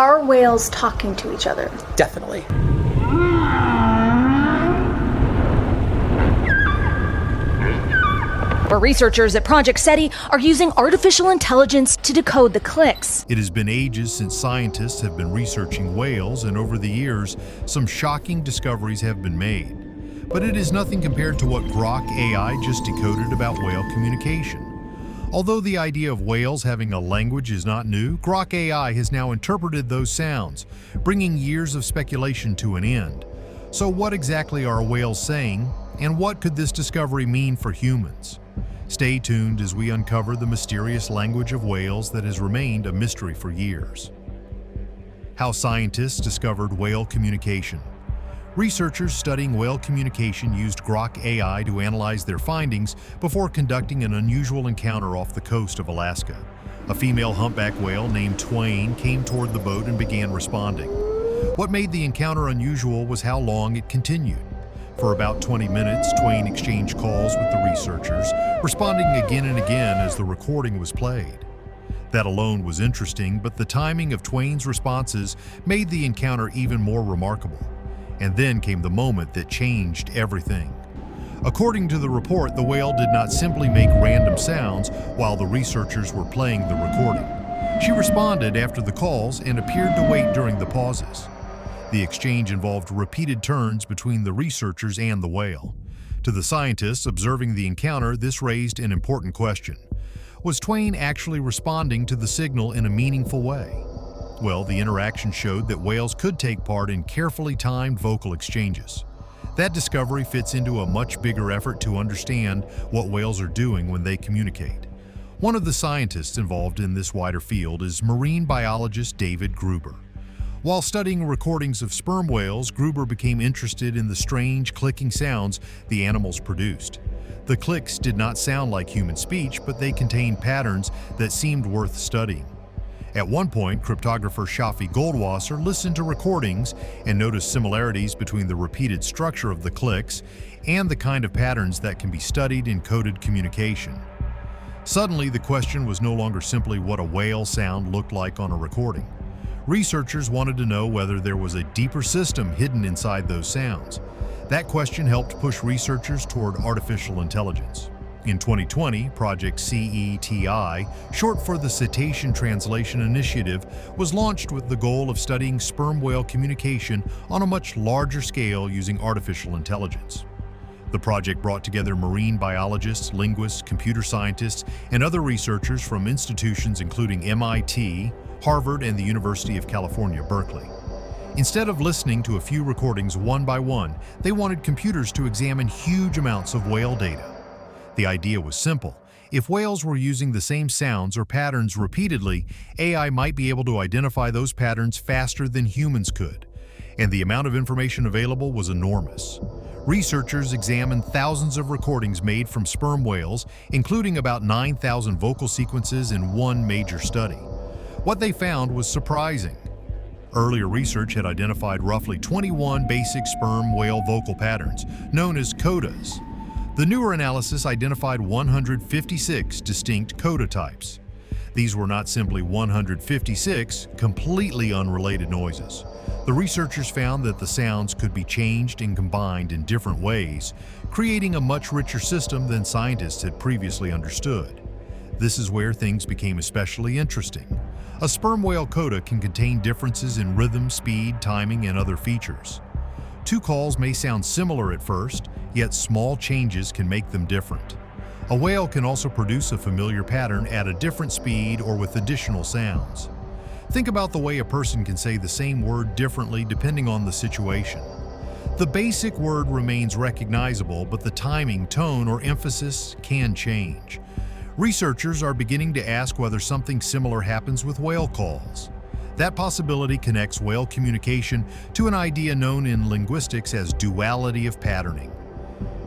Are whales talking to each other? Definitely. Where researchers at Project SETI are using artificial intelligence to decode the clicks. It has been ages since scientists have been researching whales, and over the years, some shocking discoveries have been made. But it is nothing compared to what Grok AI just decoded about whale communication. Although the idea of whales having a language is not new, Grok AI has now interpreted those sounds, bringing years of speculation to an end. So what exactly are whales saying, and what could this discovery mean for humans? Stay tuned as we uncover the mysterious language of whales that has remained a mystery for years. How scientists discovered whale communication. Researchers studying whale communication used Grok AI to analyze their findings before conducting an unusual encounter off the coast of Alaska. A female humpback whale named Twain came toward the boat and began responding. What made the encounter unusual was how long it continued. For about 20 minutes, Twain exchanged calls with the researchers, responding again and again as the recording was played. That alone was interesting, but the timing of Twain's responses made the encounter even more remarkable. And then came the moment that changed everything. According to the report, the whale did not simply make random sounds while the researchers were playing the recording. She responded after the calls and appeared to wait during the pauses. The exchange involved repeated turns between the researchers and the whale. To the scientists observing the encounter, this raised an important question. Was Twain actually responding to the signal in a meaningful way? Well, the interaction showed that whales could take part in carefully timed vocal exchanges. That discovery fits into a much bigger effort to understand what whales are doing when they communicate. One of the scientists involved in this wider field is marine biologist David Gruber. While studying recordings of sperm whales, Gruber became interested in the strange clicking sounds the animals produced. The clicks did not sound like human speech, but they contained patterns that seemed worth studying. At one point, cryptographer Shafi Goldwasser listened to recordings and noticed similarities between the repeated structure of the clicks and the kind of patterns that can be studied in coded communication. Suddenly, the question was no longer simply what a whale sound looked like on a recording. Researchers wanted to know whether there was a deeper system hidden inside those sounds. That question helped push researchers toward artificial intelligence. In 2020, Project CETI, short for the Cetacean Translation Initiative, was launched with the goal of studying sperm whale communication on a much larger scale using artificial intelligence. The project brought together marine biologists, linguists, computer scientists, and other researchers from institutions including MIT, Harvard, and the University of California, Berkeley. Instead of listening to a few recordings one by one, they wanted computers to examine huge amounts of whale data. The idea was simple. If whales were using the same sounds or patterns repeatedly, AI might be able to identify those patterns faster than humans could. And the amount of information available was enormous. Researchers examined thousands of recordings made from sperm whales, including about 9,000 vocal sequences in one major study. What they found was surprising. Earlier research had identified roughly 21 basic sperm whale vocal patterns, known as codas. The newer analysis identified 156 distinct coda types. These were not simply 156 completely unrelated noises. The researchers found that the sounds could be changed and combined in different ways, creating a much richer system than scientists had previously understood. This is where things became especially interesting. A sperm whale coda can contain differences in rhythm, speed, timing, and other features. Two calls may sound similar at first, yet small changes can make them different. A whale can also produce a familiar pattern at a different speed or with additional sounds. Think about the way a person can say the same word differently depending on the situation. The basic word remains recognizable, but the timing, tone, or emphasis can change. Researchers are beginning to ask whether something similar happens with whale calls. That possibility connects whale communication to an idea known in linguistics as duality of patterning.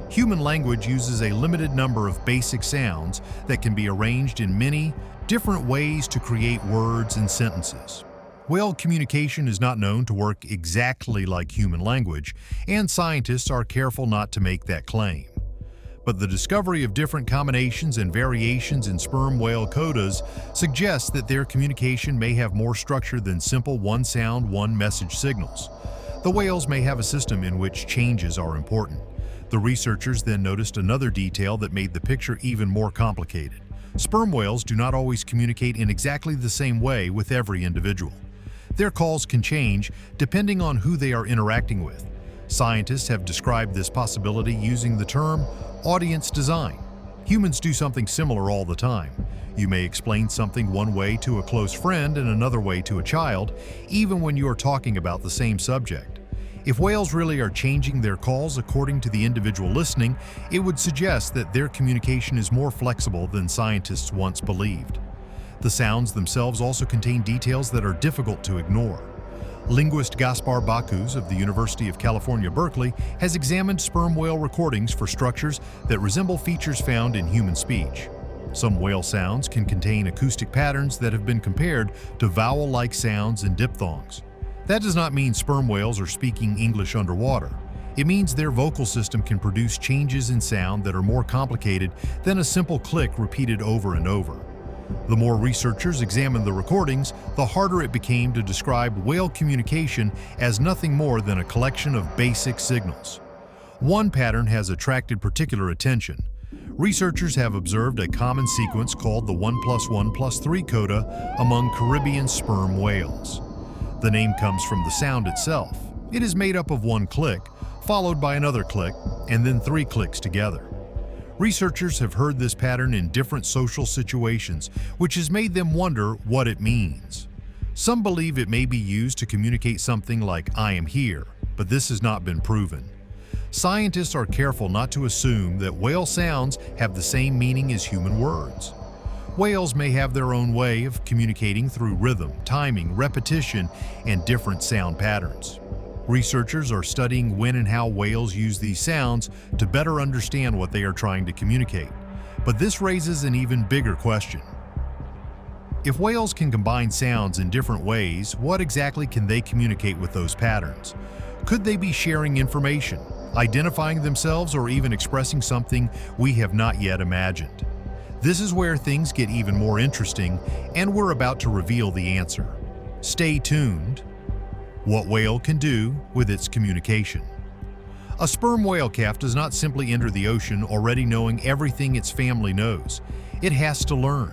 Human language uses a limited number of basic sounds that can be arranged in many different ways to create words and sentences. Whale communication is not known to work exactly like human language, and scientists are careful not to make that claim. But the discovery of different combinations and variations in sperm whale codas suggests that their communication may have more structure than simple one sound, one message signals. The whales may have a system in which changes are important. The researchers then noticed another detail that made the picture even more complicated. Sperm whales do not always communicate in exactly the same way with every individual. Their calls can change depending on who they are interacting with. Scientists have described this possibility using the term audience design. Humans do something similar all the time. You may explain something one way to a close friend and another way to a child, even when you are talking about the same subject. If whales really are changing their calls according to the individual listening, it would suggest that their communication is more flexible than scientists once believed. The sounds themselves also contain details that are difficult to ignore. Linguist Gaspar Bacus of the University of California, Berkeley, has examined sperm whale recordings for structures that resemble features found in human speech. Some whale sounds can contain acoustic patterns that have been compared to vowel-like sounds and diphthongs. That does not mean sperm whales are speaking English underwater. It means their vocal system can produce changes in sound that are more complicated than a simple click repeated over and over. The more researchers examined the recordings, the harder it became to describe whale communication as nothing more than a collection of basic signals. One pattern has attracted particular attention. Researchers have observed a common sequence called the 1+1+3 coda among Caribbean sperm whales. The name comes from the sound itself. It is made up of one click, followed by another click, and then three clicks together. Researchers have heard this pattern in different social situations, which has made them wonder what it means. Some believe it may be used to communicate something like "I am here," but this has not been proven. Scientists are careful not to assume that whale sounds have the same meaning as human words. Whales may have their own way of communicating through rhythm, timing, repetition, and different sound patterns. Researchers are studying when and how whales use these sounds to better understand what they are trying to communicate. But this raises an even bigger question. If whales can combine sounds in different ways, what exactly can they communicate with those patterns? Could they be sharing information, identifying themselves, or even expressing something we have not yet imagined? This is where things get even more interesting, and we're about to reveal the answer. Stay tuned. What whale can do with its communication. A sperm whale calf does not simply enter the ocean already knowing everything its family knows. It has to learn.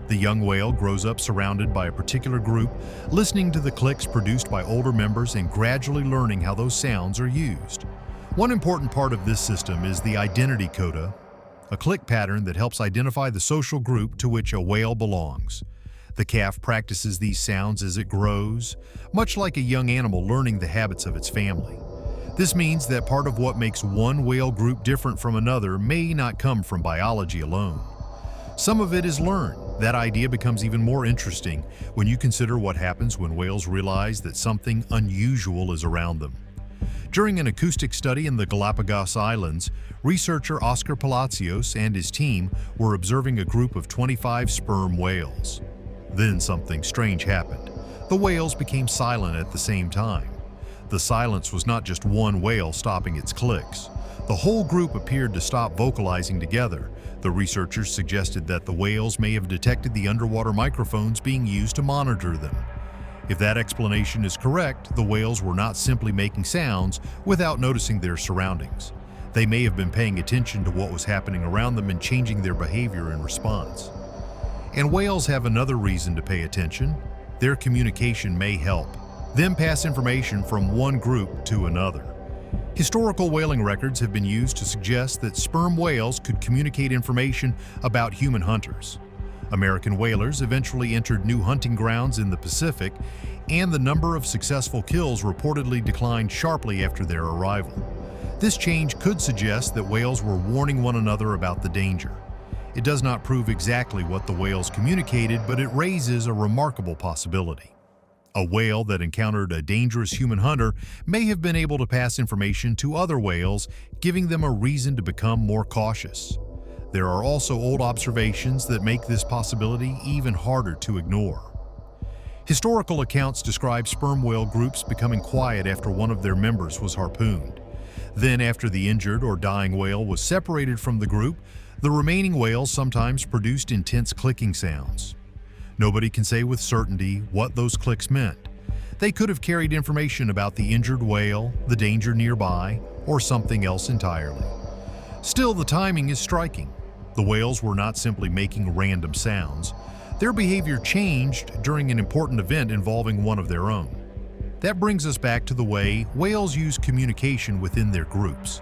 The young whale grows up surrounded by a particular group, listening to the clicks produced by older members and gradually learning how those sounds are used. One important part of this system is the identity coda, a click pattern that helps identify the social group to which a whale belongs. The calf practices these sounds as it grows, much like a young animal learning the habits of its family. This means that part of what makes one whale group different from another may not come from biology alone. Some of it is learned. That idea becomes even more interesting when you consider what happens when whales realize that something unusual is around them. During an acoustic study in the Galapagos Islands, researcher Oscar Palacios and his team were observing a group of 25 sperm whales. Then something strange happened. The whales became silent at the same time. The silence was not just one whale stopping its clicks. The whole group appeared to stop vocalizing together. The researchers suggested that the whales may have detected the underwater microphones being used to monitor them. If that explanation is correct, the whales were not simply making sounds without noticing their surroundings. They may have been paying attention to what was happening around them and changing their behavior in response. And whales have another reason to pay attention. Their communication may help them pass information from one group to another. Historical whaling records have been used to suggest that sperm whales could communicate information about human hunters. American whalers eventually entered new hunting grounds in the Pacific, and the number of successful kills reportedly declined sharply after their arrival. This change could suggest that whales were warning one another about the danger. It does not prove exactly what the whales communicated, but it raises a remarkable possibility. A whale that encountered a dangerous human hunter may have been able to pass information to other whales, giving them a reason to become more cautious. There are also old observations that make this possibility even harder to ignore. Historical accounts describe sperm whale groups becoming quiet after one of their members was harpooned. Then, after the injured or dying whale was separated from the group, the remaining whales sometimes produced intense clicking sounds. Nobody can say with certainty what those clicks meant. They could have carried information about the injured whale, the danger nearby, or something else entirely. Still, the timing is striking. The whales were not simply making random sounds. Their behavior changed during an important event involving one of their own. That brings us back to the way whales use communication within their groups.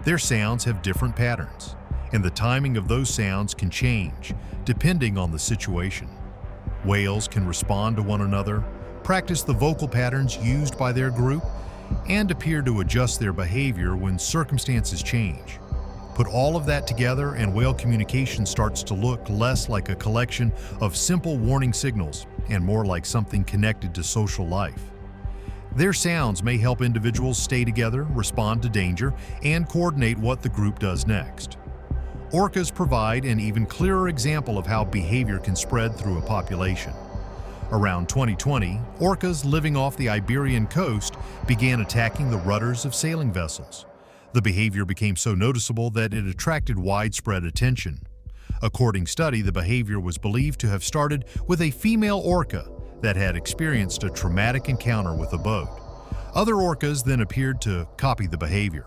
Their sounds have different patterns, and the timing of those sounds can change depending on the situation. Whales can respond to one another, practice the vocal patterns used by their group, and appear to adjust their behavior when circumstances change. Put all of that together and whale communication starts to look less like a collection of simple warning signals and more like something connected to social life. Their sounds may help individuals stay together, respond to danger, and coordinate what the group does next. Orcas provide an even clearer example of how behavior can spread through a population. Around 2020, orcas living off the Iberian coast began attacking the rudders of sailing vessels. The behavior became so noticeable that it attracted widespread attention. According to study, the behavior was believed to have started with a female orca that had experienced a traumatic encounter with a boat. Other orcas then appeared to copy the behavior.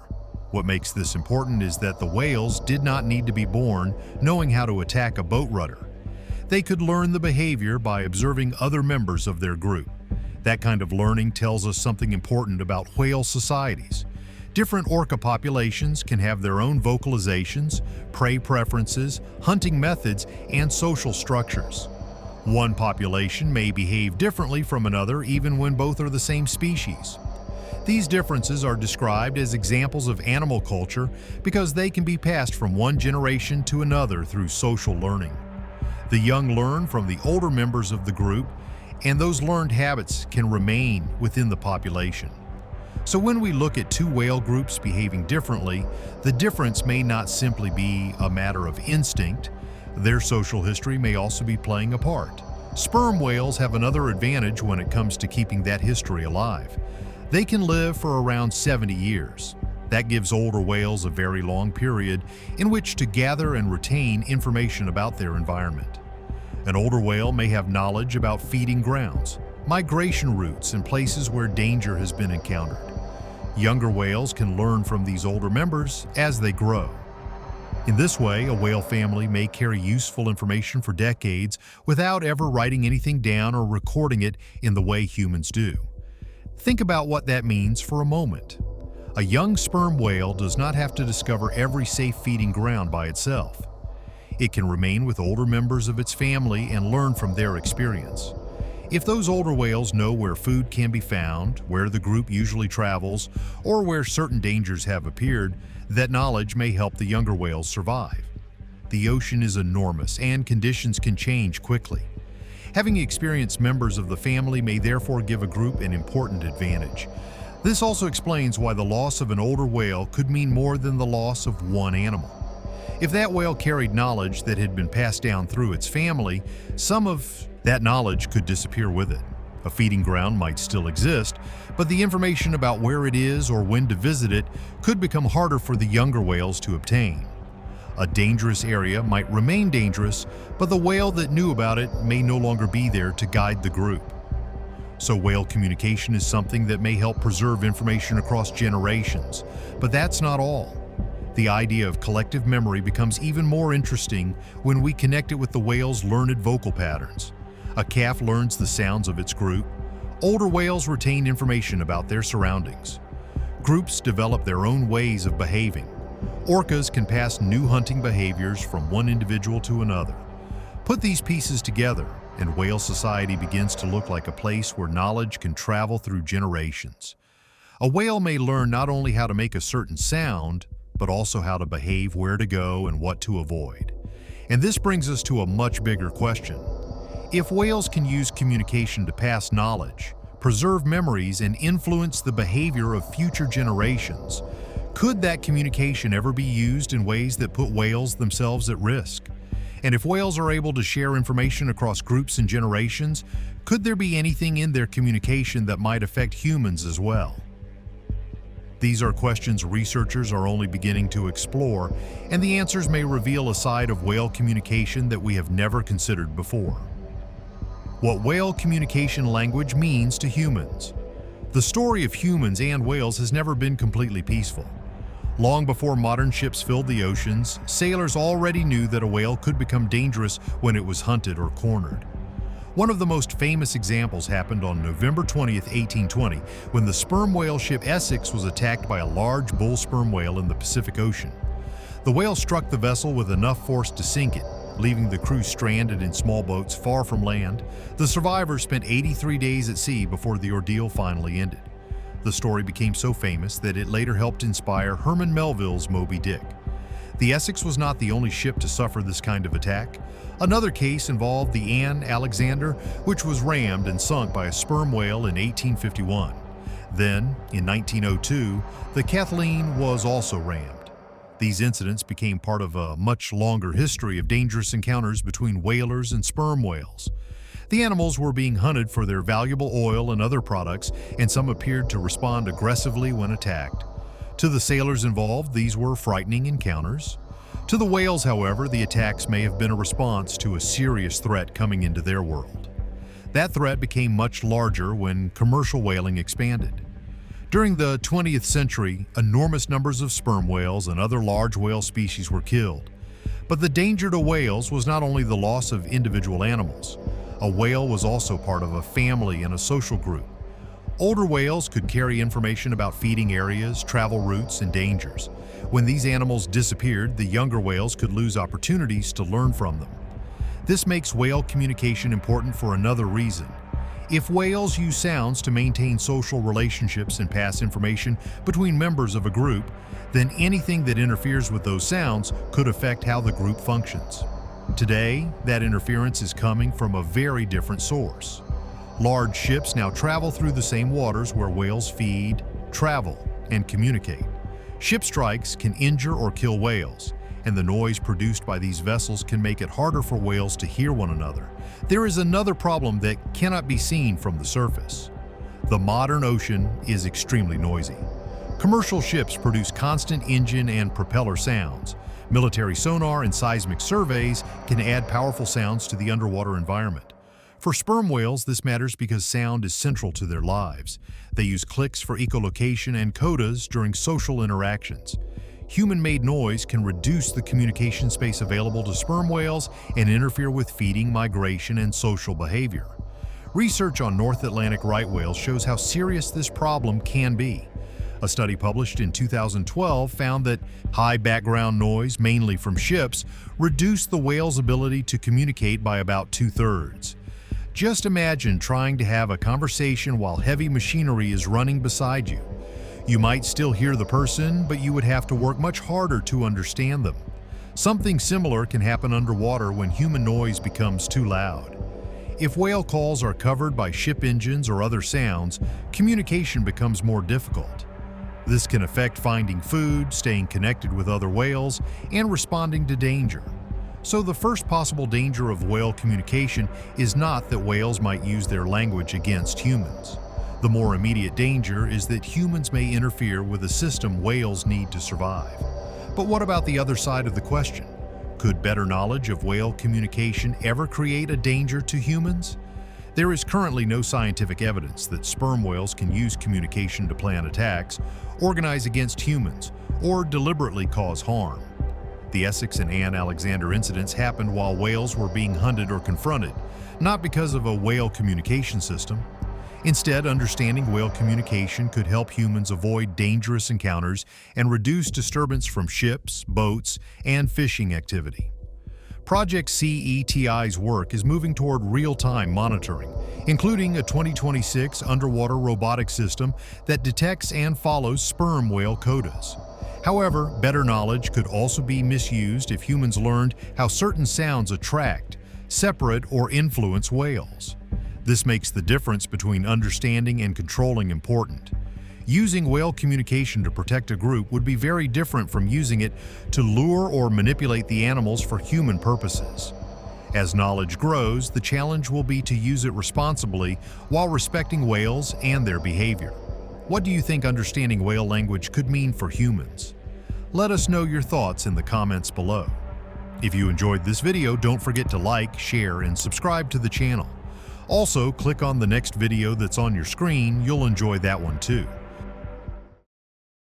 What makes this important is that the whales did not need to be born knowing how to attack a boat rudder. They could learn the behavior by observing other members of their group. That kind of learning tells us something important about whale societies. Different orca populations can have their own vocalizations, prey preferences, hunting methods, and social structures. One population may behave differently from another even when both are the same species. These differences are described as examples of animal culture because they can be passed from one generation to another through social learning. The young learn from the older members of the group, and those learned habits can remain within the population. So when we look at two whale groups behaving differently, the difference may not simply be a matter of instinct. Their social history may also be playing a part. Sperm whales have another advantage when it comes to keeping that history alive. They can live for around 70 years. That gives older whales a very long period in which to gather and retain information about their environment. An older whale may have knowledge about feeding grounds, migration routes, and places where danger has been encountered. Younger whales can learn from these older members as they grow. In this way, a whale family may carry useful information for decades without ever writing anything down or recording it in the way humans do. Think about what that means for a moment. A young sperm whale does not have to discover every safe feeding ground by itself. It can remain with older members of its family and learn from their experience. If those older whales know where food can be found, where the group usually travels, or where certain dangers have appeared, that knowledge may help the younger whales survive. The ocean is enormous and conditions can change quickly. Having experienced members of the family may therefore give a group an important advantage. This also explains why the loss of an older whale could mean more than the loss of one animal. If that whale carried knowledge that had been passed down through its family, some of that knowledge could disappear with it. A feeding ground might still exist, but the information about where it is or when to visit it could become harder for the younger whales to obtain. A dangerous area might remain dangerous, but the whale that knew about it may no longer be there to guide the group. So whale communication is something that may help preserve information across generations, but that's not all. The idea of collective memory becomes even more interesting when we connect it with the whale's learned vocal patterns. A calf learns the sounds of its group. Older whales retain information about their surroundings. Groups develop their own ways of behaving. Orcas can pass new hunting behaviors from one individual to another. Put these pieces together, and whale society begins to look like a place where knowledge can travel through generations. A whale may learn not only how to make a certain sound, but also how to behave, where to go, and what to avoid. And this brings us to a much bigger question. If whales can use communication to pass knowledge, preserve memories, and influence the behavior of future generations, could that communication ever be used in ways that put whales themselves at risk? And if whales are able to share information across groups and generations, could there be anything in their communication that might affect humans as well? These are questions researchers are only beginning to explore, and the answers may reveal a side of whale communication that we have never considered before. What whale communication language means to humans. The story of humans and whales has never been completely peaceful. Long before modern ships filled the oceans, sailors already knew that a whale could become dangerous when it was hunted or cornered. One of the most famous examples happened on November 20th, 1820, when the sperm whale ship Essex was attacked by a large bull sperm whale in the Pacific Ocean. The whale struck the vessel with enough force to sink it, leaving the crew stranded in small boats far from land. The survivors spent 83 days at sea before the ordeal finally ended. The story became so famous that it later helped inspire Herman Melville's Moby Dick. The Essex was not the only ship to suffer this kind of attack. Another case involved the Anne Alexander, which was rammed and sunk by a sperm whale in 1851. Then, in 1902, the Kathleen was also rammed. These incidents became part of a much longer history of dangerous encounters between whalers and sperm whales. The animals were being hunted for their valuable oil and other products, and some appeared to respond aggressively when attacked. To the sailors involved, these were frightening encounters. To the whales, however, the attacks may have been a response to a serious threat coming into their world. That threat became much larger when commercial whaling expanded. During the 20th century, enormous numbers of sperm whales and other large whale species were killed. But the danger to whales was not only the loss of individual animals. A whale was also part of a family and a social group. Older whales could carry information about feeding areas, travel routes, and dangers. When these animals disappeared, the younger whales could lose opportunities to learn from them. This makes whale communication important for another reason. If whales use sounds to maintain social relationships and pass information between members of a group, then anything that interferes with those sounds could affect how the group functions. Today, that interference is coming from a very different source. Large ships now travel through the same waters where whales feed, travel, and communicate. Ship strikes can injure or kill whales, and the noise produced by these vessels can make it harder for whales to hear one another. There is another problem that cannot be seen from the surface. The modern ocean is extremely noisy. Commercial ships produce constant engine and propeller sounds. Military sonar and seismic surveys can add powerful sounds to the underwater environment. For sperm whales, this matters because sound is central to their lives. They use clicks for echolocation and codas during social interactions. Human-made noise can reduce the communication space available to sperm whales and interfere with feeding, migration, and social behavior. Research on North Atlantic right whales shows how serious this problem can be. A study published in 2012 found that high background noise, mainly from ships, reduced the whale's ability to communicate by about 2/3. Just imagine trying to have a conversation while heavy machinery is running beside you. You might still hear the person, but you would have to work much harder to understand them. Something similar can happen underwater when human noise becomes too loud. If whale calls are covered by ship engines or other sounds, communication becomes more difficult. This can affect finding food, staying connected with other whales, and responding to danger. So the first possible danger of whale communication is not that whales might use their language against humans. The more immediate danger is that humans may interfere with a system whales need to survive. But what about the other side of the question? Could better knowledge of whale communication ever create a danger to humans? There is currently no scientific evidence that sperm whales can use communication to plan attacks, organize against humans, or deliberately cause harm. The Essex and Anne Alexander incidents happened while whales were being hunted or confronted, not because of a whale communication system. Instead, understanding whale communication could help humans avoid dangerous encounters and reduce disturbance from ships, boats, and fishing activity. Project CETI's work is moving toward real-time monitoring, including a 2026 underwater robotic system that detects and follows sperm whale codas. However, better knowledge could also be misused if humans learned how certain sounds attract, separate, or influence whales. This makes the difference between understanding and controlling important. Using whale communication to protect a group would be very different from using it to lure or manipulate the animals for human purposes. As knowledge grows, the challenge will be to use it responsibly while respecting whales and their behavior. What do you think understanding whale language could mean for humans? Let us know your thoughts in the comments below. If you enjoyed this video, don't forget to like, share, and subscribe to the channel. Also, click on the next video that's on your screen. You'll enjoy that one too.